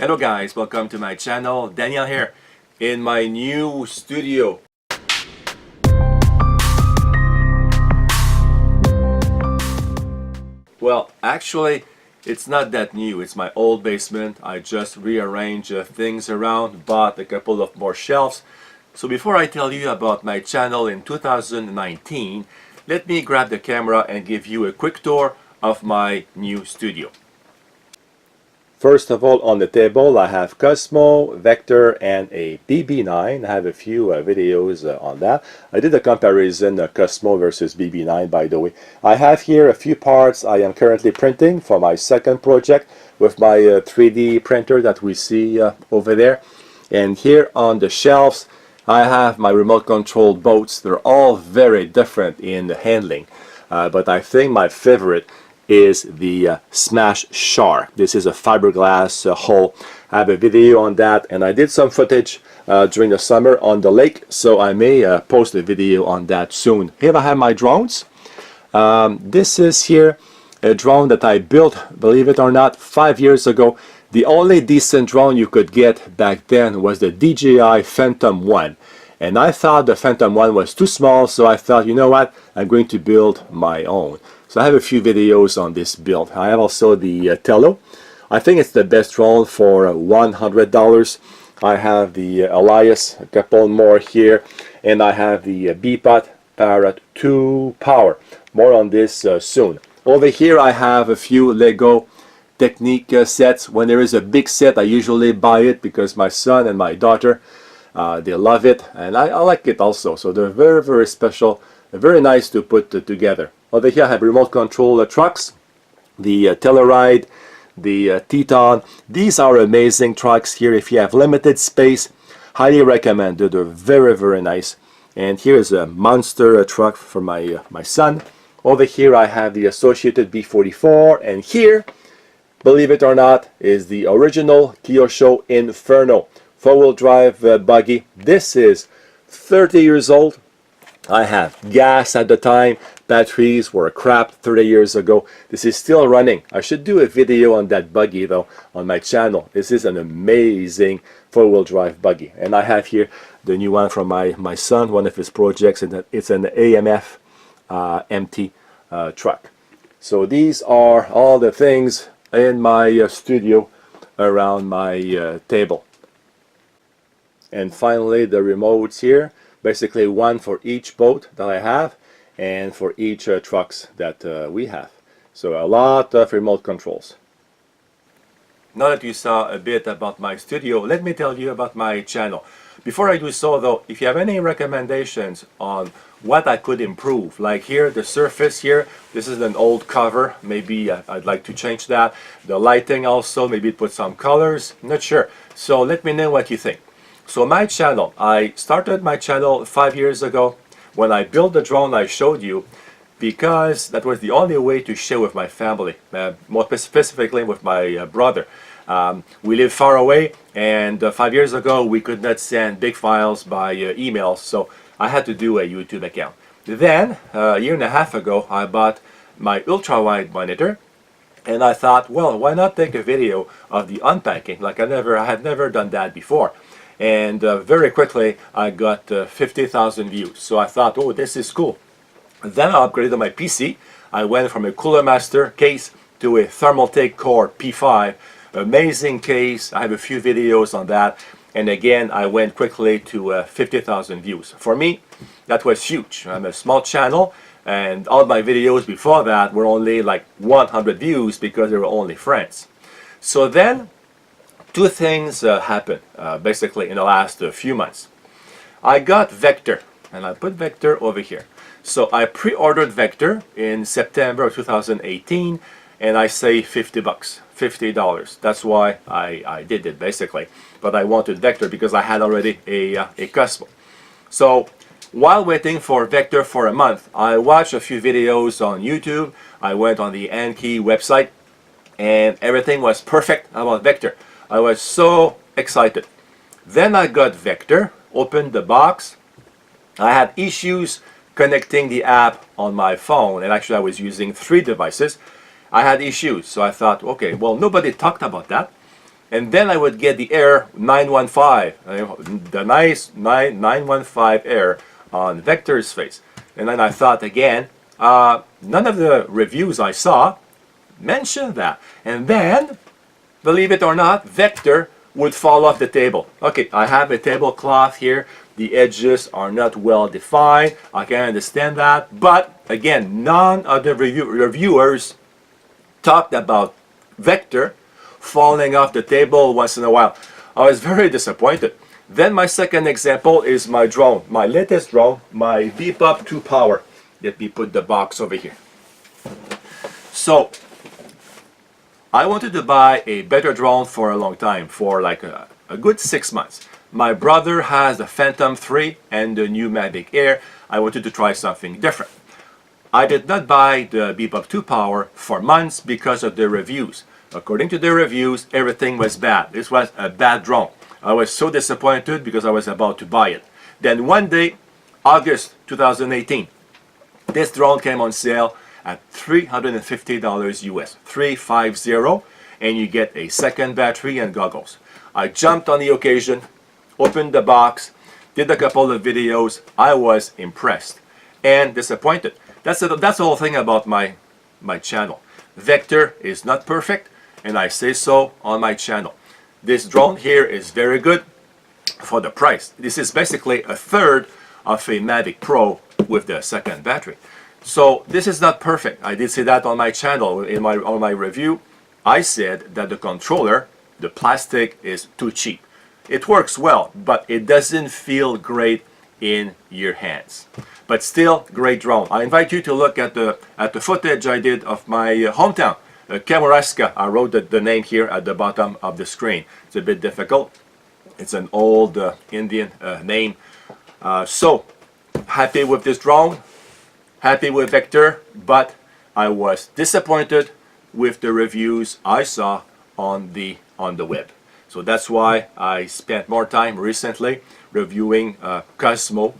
Hello guys, welcome to my channel. Daniel here in my new studio. Well, actually, it's not that new. It's my old basement. I just rearranged things around, bought a couple of more shelves. So before I tell you about my channel in 2019, let me grab the camera and give you a quick tour of my new studio. First of all, on the table I have Cosmo, Vector, and a BB9. I have a few videos on that. I did a comparison Cosmo versus BB9, by the way. I have here a few parts I am currently printing for my second project with my 3D printer that we see over there. And here on the shelves I have my remote controlled boats. They're all very different in the handling, but I think my favorite is the Smash Shark. This is a fiberglass hull. I have a video on that, and I did some footage during the summer on the lake, so I may post a video on that soon. Here I have my drones. This is here a drone that I built, believe it or not, 5 years ago. The only decent drone you could get back then was the DJI Phantom 1. And I thought the Phantom 1 was too small, so I thought, you know what, I'm going to build my own. So I have a few videos on this build. I have also the Tello. I think it's the best drone for $100. I have the Elias, a couple more here, and I have the Beepot Parrot 2 Power. More on this soon. Over here I have a few Lego Technique sets. When there is a big set, I usually buy it because my son and my daughter, they love it, and I like it also. So they're very, very special, very nice to put together. Over here I have remote control trucks, the Telluride, the Teton. These are amazing trucks here. If you have limited space, highly recommended. They're very, very nice. And here's a monster truck for my son. Over here I have the Associated B44, and here, believe it or not, is the original Kyosho Inferno 4-wheel drive buggy. This is 30 years old. I have gas at the time. Batteries were crap 30 years ago. This is still running. I should do a video on that buggy though on my channel. This is an amazing 4-wheel drive buggy. And I have here the new one from my son, one of his projects, and it's an AMF empty truck. So these are all the things in my studio around my table. And finally the remotes here, basically one for each boat that I have and for each trucks that we have. So a lot of remote controls. Now that you saw a bit about my studio, let me tell you about my channel. Before I do so though, if you have any recommendations on what I could improve, like here, the surface here, this is an old cover, maybe I'd like to change that. The lighting also, maybe put some colors, not sure. So let me know what you think. So my channel, I started my channel 5 years ago when I built the drone I showed you, because that was the only way to share with my family, more specifically with my brother. We live far away, and 5 years ago we could not send big files by email, so I had to do a YouTube account. Then, a year and a half ago, I bought my ultra-wide monitor, and I thought, well, why not take a video of the unpacking, like I had never done that before. And very quickly I got 50,000 views. So I thought, oh, this is cool. Then I upgraded my PC. I went from a Cooler Master case to a Thermaltake Core P5. Amazing case. I have a few videos on that. And again, I went quickly to 50,000 views. For me, that was huge. I'm a small channel, and all my videos before that were only like 100 views because they were only friends. So then, two things happened basically in the last few months. I got Vector, and I put Vector over here. So I pre-ordered Vector in September of 2018, and I saved 50 bucks, $50. That's why I did it basically. But I wanted Vector because I had already a Cosmo. So while waiting for Vector for a month, I watched a few videos on YouTube. I went on the Anki website, and everything was perfect about Vector. I was so excited. Then I got Vector, opened the box. I had issues connecting the app on my phone, and actually I was using 3 devices. I had issues, so I thought, okay, well, nobody talked about that. And then I would get the Air 915, the nice 915 Air on Vector's face. And then I thought again, none of the reviews I saw mentioned that. And then, believe it or not, Vector would fall off the table. Okay, I have a tablecloth here. The edges are not well defined. I can understand that. But again, none of the reviewers talked about Vector falling off the table once in a while. I was very disappointed. Then my second example is my drone, my latest drone, my Beep-Up 2 Power. Let me put the box over here. So I wanted to buy a better drone for a long time, for like a good 6 months. My brother has the Phantom 3 and the new Mavic Air. I wanted to try something different. I did not buy the Beep-Up 2 Power for months because of the reviews. According to the reviews, everything was bad. This was a bad drone. I was so disappointed because I was about to buy it. Then one day, August 2018, this drone came on sale at $350 US, 350, and you get a second battery and goggles. I jumped on the occasion, opened the box, did a couple of videos. I was impressed and disappointed. That's the whole thing about my channel. Vector is not perfect, and I say so on my channel. This drone here is very good for the price. This is basically a third of a Mavic Pro with the second battery. So this is not perfect. I did say that on my channel on my review. I said that the controller, the plastic, is too cheap. It works well, but it doesn't feel great in your hands. But still, great drone. I invite you to look at the footage I did of my hometown, Kamouraska. I wrote the name here at the bottom of the screen. It's a bit difficult. It's an old Indian name. So happy with this drone, happy with Vector, but I was disappointed with the reviews I saw on the web. So that's why I spent more time recently reviewing Cosmo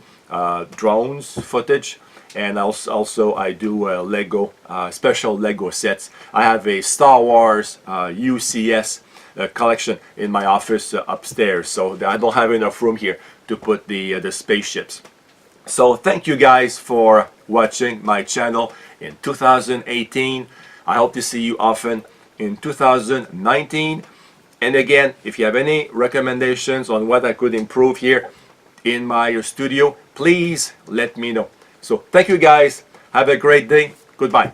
drones footage, and also I do Lego special Lego sets. I have a Star Wars UCS collection in my office upstairs, so I don't have enough room here to put the spaceships. So thank you guys for watching my channel in 2018. I hope to see you often in 2019. And again, if you have any recommendations on what I could improve here in my studio, please let me know. So thank you guys. Have a great day. Goodbye.